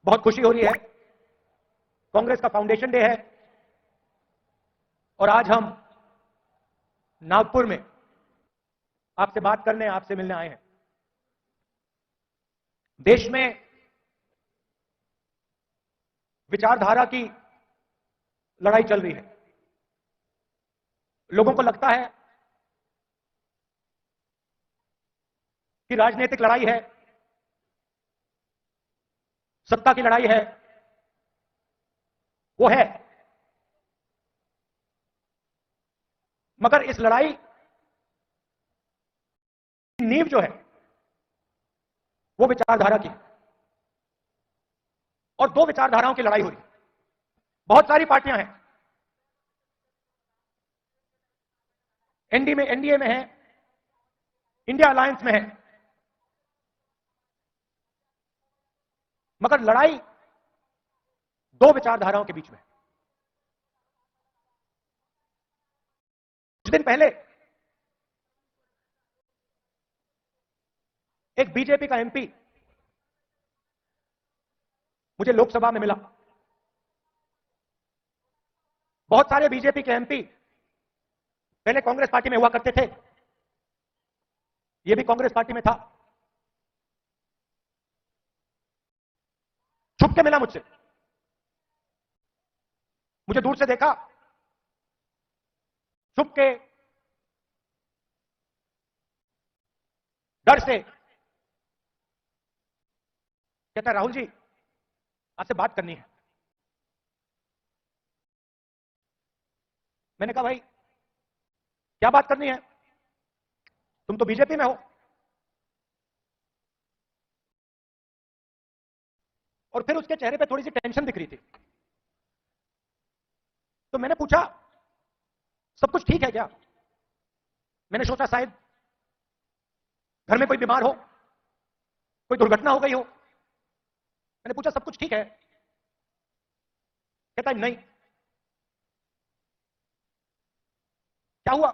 बहुत खुशी हो रही है। कांग्रेस का फाउंडेशन डे है और आज हम नागपुर में आपसे बात करने, आपसे मिलने आए हैं। देश में विचारधारा की लड़ाई चल रही है। लोगों को लगता है कि राजनीतिक लड़ाई है, सत्ता की लड़ाई है। वो है, मगर इस लड़ाई की नींव जो है वो विचारधारा की है और दो विचारधाराओं की लड़ाई हो रही है। बहुत सारी पार्टियां हैं, एनडीए में है, इंडिया अलायंस में है, मगर लड़ाई दो विचारधाराओं के बीच में। कुछ दिन पहले एक बीजेपी का एमपी मुझे लोकसभा में मिला। बहुत सारे बीजेपी के एमपी पहले कांग्रेस पार्टी में हुआ करते थे, ये भी कांग्रेस पार्टी में था। छुप के मिला मुझसे, मुझे दूर से देखा, छुप के, डर से, कहता राहुल जी आपसे बात करनी है। मैंने कहा भाई क्या बात करनी है, तुम तो बीजेपी में हो। और फिर उसके चेहरे पे थोड़ी सी टेंशन दिख रही थी। तो मैंने पूछा सब कुछ ठीक है क्या? मैंने सोचा शायद घर में कोई बीमार हो, कोई दुर्घटना हो गई हो। मैंने पूछा सब कुछ ठीक है? कहता है नहीं। क्या हुआ?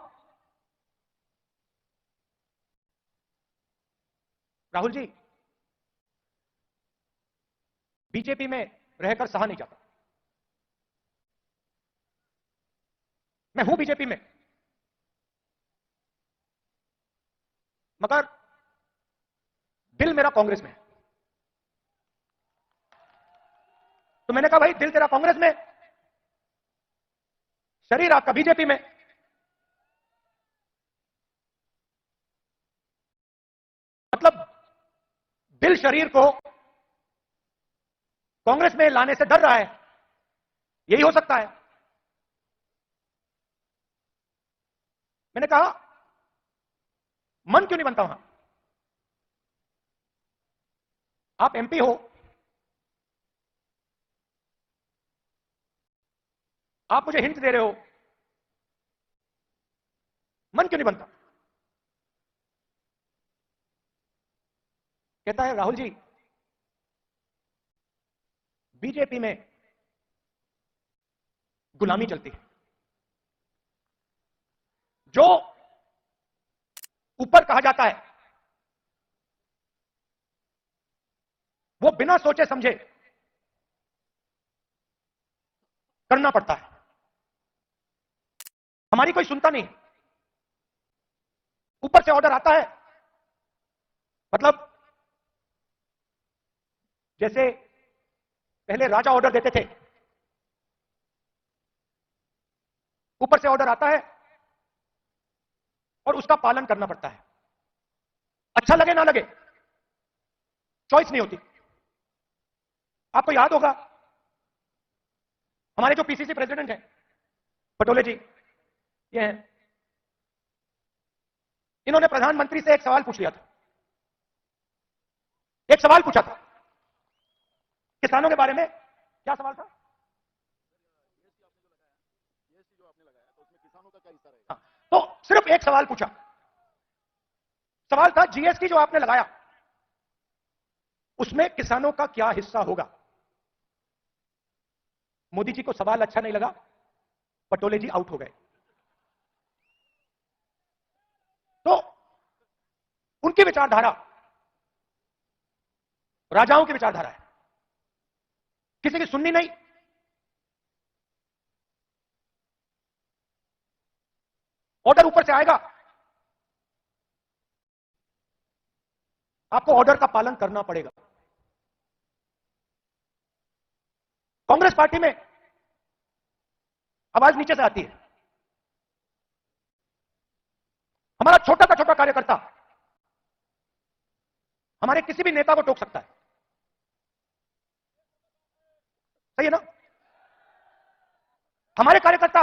राहुल जी बीजेपी में रहकर सहा नहीं जाता। मैं हूं बीजेपी में, मगर दिल मेरा कांग्रेस में है। तो मैंने कहा भाई दिल तेरा कांग्रेस में, शरीर आपका बीजेपी में। मतलब दिल शरीर को कांग्रेस में लाने से डर रहा है, यही हो सकता है। मैंने कहा मन क्यों नहीं बनता वहां? आप एमपी हो, आप मुझे हिंट दे रहे हो, मन क्यों नहीं बनता? कहता है राहुल जी बीजेपी में गुलामी चलती है। जो ऊपर कहा जाता है वो बिना सोचे समझे करना पड़ता है। हमारी कोई सुनता नहीं। ऊपर से ऑर्डर आता है, मतलब जैसे पहले राजा ऑर्डर देते थे, ऊपर से ऑर्डर आता है और उसका पालन करना पड़ता है। अच्छा लगे ना लगे, चॉइस नहीं होती। आपको याद होगा हमारे जो पीसीसी प्रेसिडेंट हैं पटोले जी, ये हैं, इन्होंने प्रधानमंत्री से एक सवाल पूछ लिया था। एक सवाल पूछा था किसानों के बारे में। क्या सवाल था? हाँ, तो सिर्फ एक सवाल पूछा। सवाल था जीएसटी जो आपने लगाया उसमें किसानों का क्या हिस्सा होगा? मोदी जी को सवाल अच्छा नहीं लगा, पटोले जी आउट हो गए। तो उनकी विचारधारा राजाओं की विचारधारा है। किसी की सुननी नहीं। ऑर्डर ऊपर से आएगा, आपको ऑर्डर का पालन करना पड़ेगा। कांग्रेस पार्टी में आवाज नीचे से आती है। हमारा छोटा का छोटा कार्यकर्ता हमारे किसी भी नेता को टोक सकता है, सही है ना? हमारे कार्यकर्ता